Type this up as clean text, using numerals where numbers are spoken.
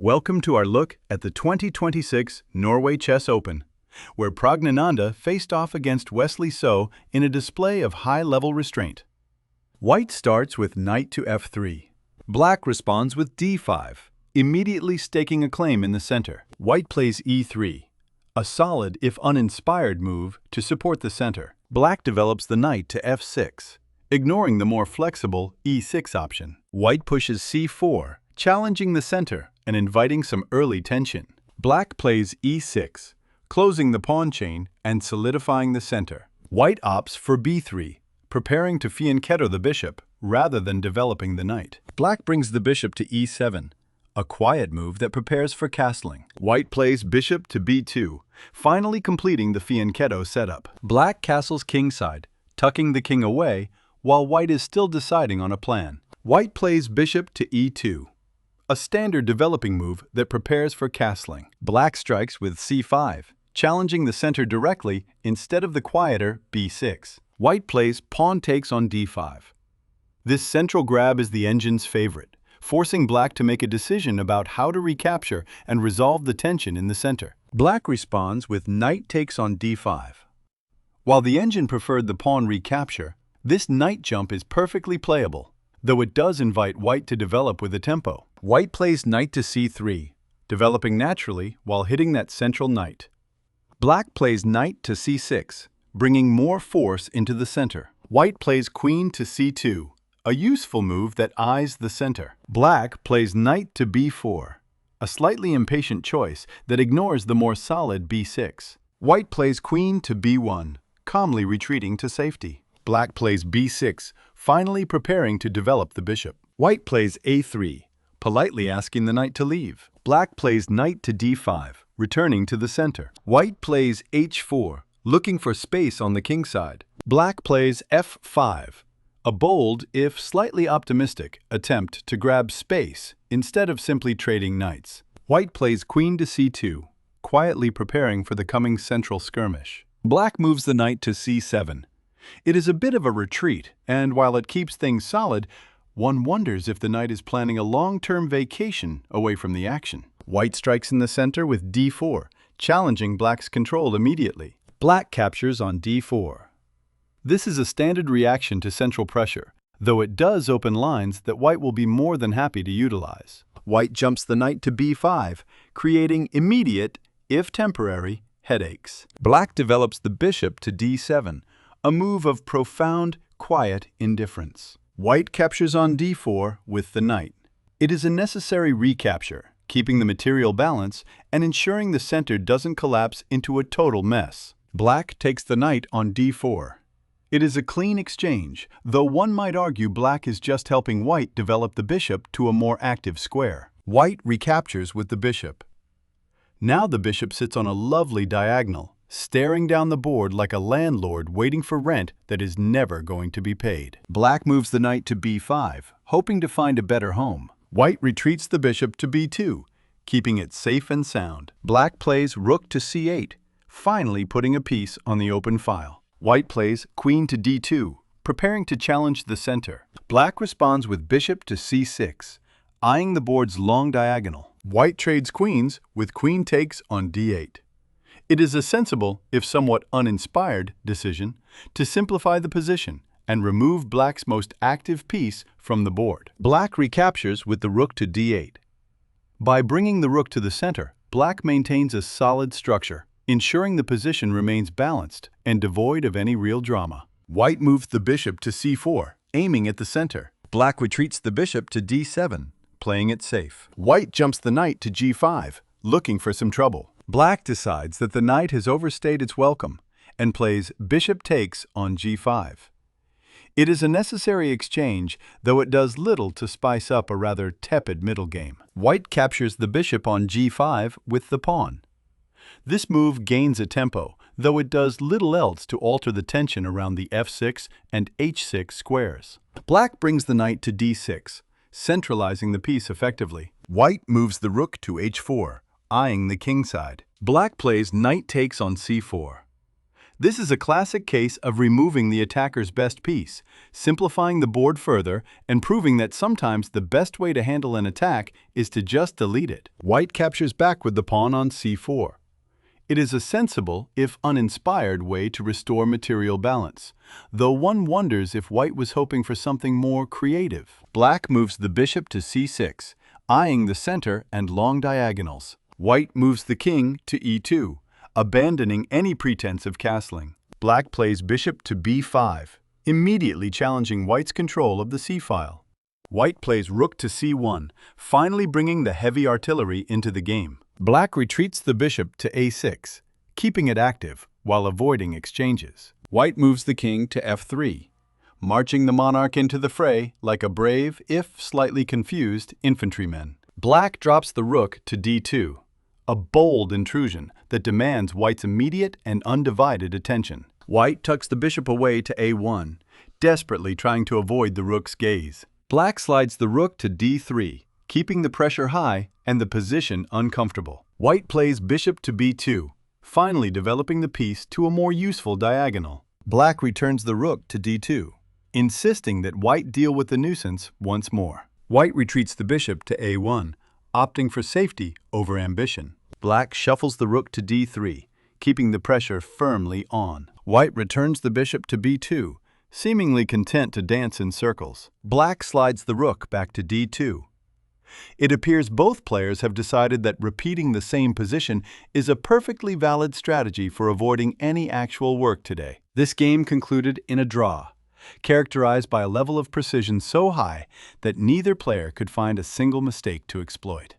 Welcome to our look at the 2026 Norway Chess Open, where Pragnananda faced off against Wesley So in a display of high-level restraint. White starts with knight to f3. Black responds with d5, immediately staking a claim in the center. White plays e3, a solid if uninspired move to support the center. Black develops the knight to f6, ignoring the more flexible e6 option. White pushes c4, challenging the center and inviting some early tension. Black plays e6, closing the pawn chain and solidifying the center. White opts for b3, preparing to fianchetto the bishop rather than developing the knight. Black brings the bishop to e7, a quiet move that prepares for castling. White plays bishop to b2, finally completing the fianchetto setup. Black castles kingside, tucking the king away while white is still deciding on a plan. White plays bishop to e2, a standard developing move that prepares for castling. Black strikes with c5, challenging the center directly instead of the quieter b6. White plays pawn takes on d5. This central grab is the engine's favorite, forcing black to make a decision about how to recapture and resolve the tension in the center. Black responds with knight takes on d5. While the engine preferred the pawn recapture, this knight jump is perfectly playable, though it does invite white to develop with a tempo. White plays knight to c3, developing naturally while hitting that central knight. Black plays knight to c6, bringing more force into the center. White plays queen to c2, a useful move that eyes the center. Black plays knight to b4, a slightly impatient choice that ignores the more solid b6. White plays queen to b1, calmly retreating to safety. Black plays b6, finally preparing to develop the bishop. White plays a3, politely asking the knight to leave. Black plays knight to d5, returning to the center. White plays h4, looking for space on the king side. Black plays f5, a bold, if slightly optimistic, attempt to grab space instead of simply trading knights. White plays queen to c2, quietly preparing for the coming central skirmish. Black moves the knight to c7. It is a bit of a retreat, and while it keeps things solid, one wonders if the knight is planning a long-term vacation away from the action. White strikes in the center with d4, challenging black's control immediately. Black captures on d4. This is a standard reaction to central pressure, though it does open lines that white will be more than happy to utilize. White jumps the knight to b5, creating immediate, if temporary, headaches. Black develops the bishop to d7, a move of profound, quiet indifference. White captures on d4 with the knight. It is a necessary recapture, keeping the material balance and ensuring the center doesn't collapse into a total mess. Black takes the knight on d4. It is a clean exchange, though one might argue black is just helping white develop the bishop to a more active square. White recaptures with the bishop. Now the bishop sits on a lovely diagonal, staring down the board like a landlord waiting for rent that is never going to be paid. Black moves the knight to b5, hoping to find a better home. White retreats the bishop to b2, keeping it safe and sound. Black plays rook to c8, finally putting a piece on the open file. White plays queen to d2, preparing to challenge the center. Black responds with bishop to c6, eyeing the board's long diagonal. White trades queens with queen takes on d8. It is a sensible, if somewhat uninspired, decision to simplify the position and remove black's most active piece from the board. Black recaptures with the rook to d8. By bringing the rook to the center, black maintains a solid structure, ensuring the position remains balanced and devoid of any real drama. White moves the bishop to c4, aiming at the center. Black retreats the bishop to d7, playing it safe. White jumps the knight to g5, looking for some trouble. Black decides that the knight has overstayed its welcome and plays bishop takes on g5. It is a necessary exchange, though it does little to spice up a rather tepid middle game. White captures the bishop on g5 with the pawn. This move gains a tempo, though it does little else to alter the tension around the f6 and h6 squares. Black brings the knight to d6, centralizing the piece effectively. White moves the rook to h4, eyeing the king side. Black plays knight takes on c4. This is a classic case of removing the attacker's best piece, simplifying the board further and proving that sometimes the best way to handle an attack is to just delete it. White captures back with the pawn on c4. It is a sensible, if uninspired, way to restore material balance, though one wonders if White was hoping for something more creative. Black moves the bishop to c6, eyeing the center and long diagonals. White moves the king to e2, abandoning any pretense of castling. Black plays bishop to b5, immediately challenging White's control of the c-file. White plays rook to c1, finally bringing the heavy artillery into the game. Black retreats the bishop to a6, keeping it active while avoiding exchanges. White moves the king to f3, marching the monarch into the fray like a brave, if slightly confused, infantryman. Black drops the rook to d2, a bold intrusion that demands White's immediate and undivided attention. White tucks the bishop away to a1, desperately trying to avoid the rook's gaze. Black slides the rook to d3, keeping the pressure high and the position uncomfortable. White plays bishop to b2, finally developing the piece to a more useful diagonal. Black returns the rook to d2, insisting that White deal with the nuisance once more. White retreats the bishop to a1, opting for safety over ambition. Black shuffles the rook to d3, keeping the pressure firmly on. White returns the bishop to b2, seemingly content to dance in circles. Black slides the rook back to d2. It appears both players have decided that repeating the same position is a perfectly valid strategy for avoiding any actual work today. This game concluded in a draw, characterized by a level of precision so high that neither player could find a single mistake to exploit.